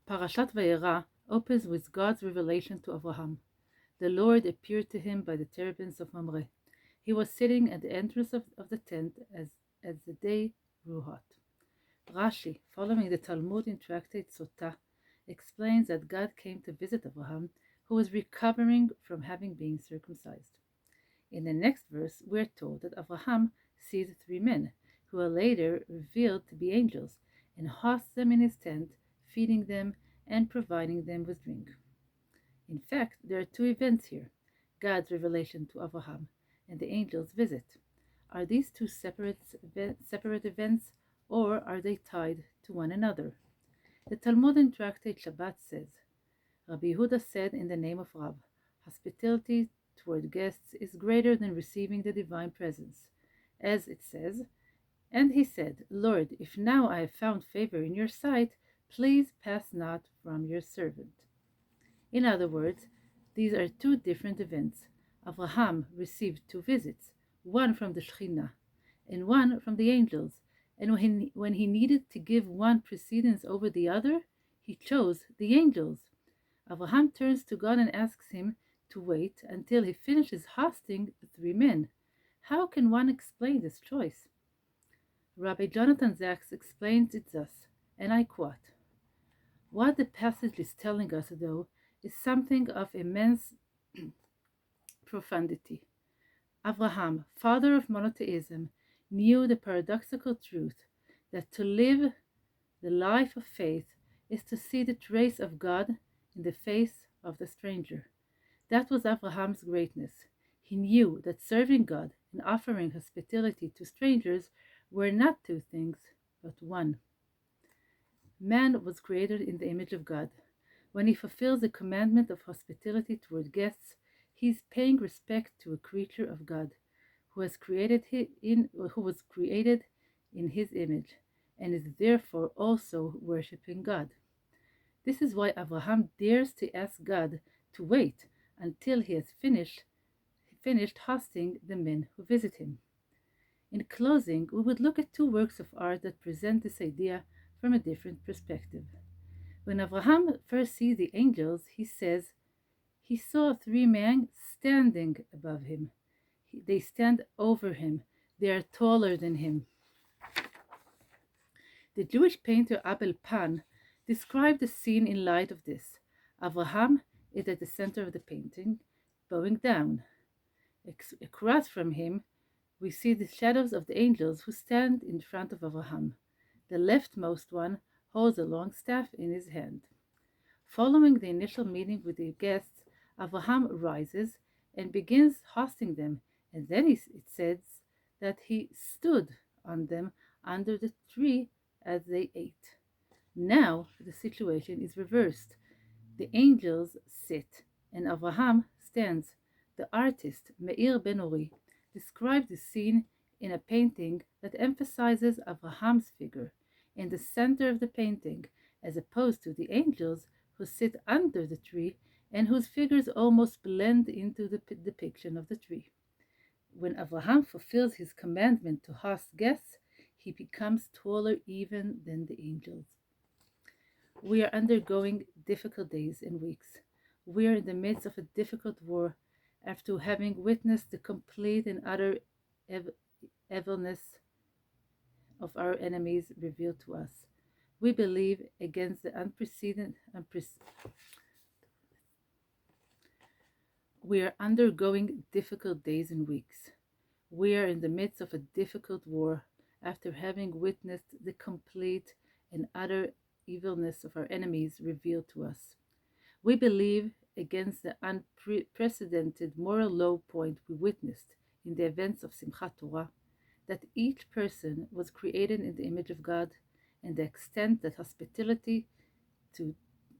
Parashat Vayera opens with God's revelation to Abraham. The Lord appeared to him by the terebinths of Mamre. He was sitting at the entrance of the tent as the day grew hot. Rashi, following the Talmud in Tractate Sotah, explains that God came to visit Abraham, who was recovering from having been circumcised. In the next verse, we are told that Abraham sees three men, who are later revealed to be angels, and hosts them in his tent, feeding them and providing them with drink. In fact, there are two events here: God's revelation to Abraham and the angel's visit. Are these two separate events, or are they tied to one another? The Talmud in Tractate Shabbat says, Rabbi Yehuda said in the name of Rab, hospitality toward guests is greater than receiving the divine presence. As it says, and he said, Lord, if now I have found favor in your sight, please pass not from your servant. In other words, these are two different events. Abraham received two visits, one from the Shekhinah and one from the angels, and when he needed to give one precedence over the other, he chose the angels. Abraham turns to God and asks him to wait until he finishes hosting the three men. How can one explain this choice? Rabbi Jonathan Zaks explains it thus, and I quote, "What the passage is telling us, though, is something of immense profundity. Abraham, father of monotheism, knew the paradoxical truth that to live the life of faith is to see the trace of God in the face of the stranger. That was Abraham's greatness. He knew that serving God and offering hospitality to strangers were not two things, but one. Man was created in the image of God. When he fulfills the commandment of hospitality toward guests, he is paying respect to a creature of God who was created in his image, and is therefore also worshiping God. This is why Abraham dares to ask God to wait until he has finished hosting the men who visit him. In closing, we would look at two works of art that present this idea from a different perspective. When Abraham first sees the angels, he says he saw three men standing above him. They stand over him. They are taller than him. The Jewish painter Abel Pan described the scene in light of this. Abraham is at the center of the painting, bowing down. Across from him, we see the shadows of the angels who stand in front of Abraham. The leftmost one holds a long staff in his hand. Following the initial meeting with the guests, Abraham rises and begins hosting them, and then it says that he stood on them under the tree as they ate. Now the situation is reversed. The angels sit, and Abraham stands. The artist Meir Ben-Ori described the scene in a painting that emphasizes Abraham's figure in the center of the painting, as opposed to the angels who sit under the tree and whose figures almost blend into the depiction of the tree. When Abraham fulfills his commandment to host guests, he becomes taller even than the angels. We are undergoing difficult days and weeks. We are in the midst of a difficult war after having witnessed the complete and utter evilness of our enemies revealed to us. We believe against the We are undergoing difficult days and weeks. We are in the midst of a difficult war after having witnessed the complete and utter evilness of our enemies revealed to us. We believe against the unprecedented moral low point we witnessed in the events of Simchat Torah, that each person was created in the image of God, and the extent that hospitality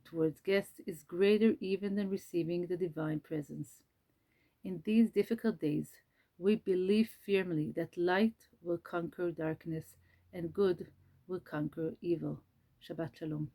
towards guests is greater even than receiving the divine presence. In these difficult days, we believe firmly that light will conquer darkness and good will conquer evil. Shabbat Shalom.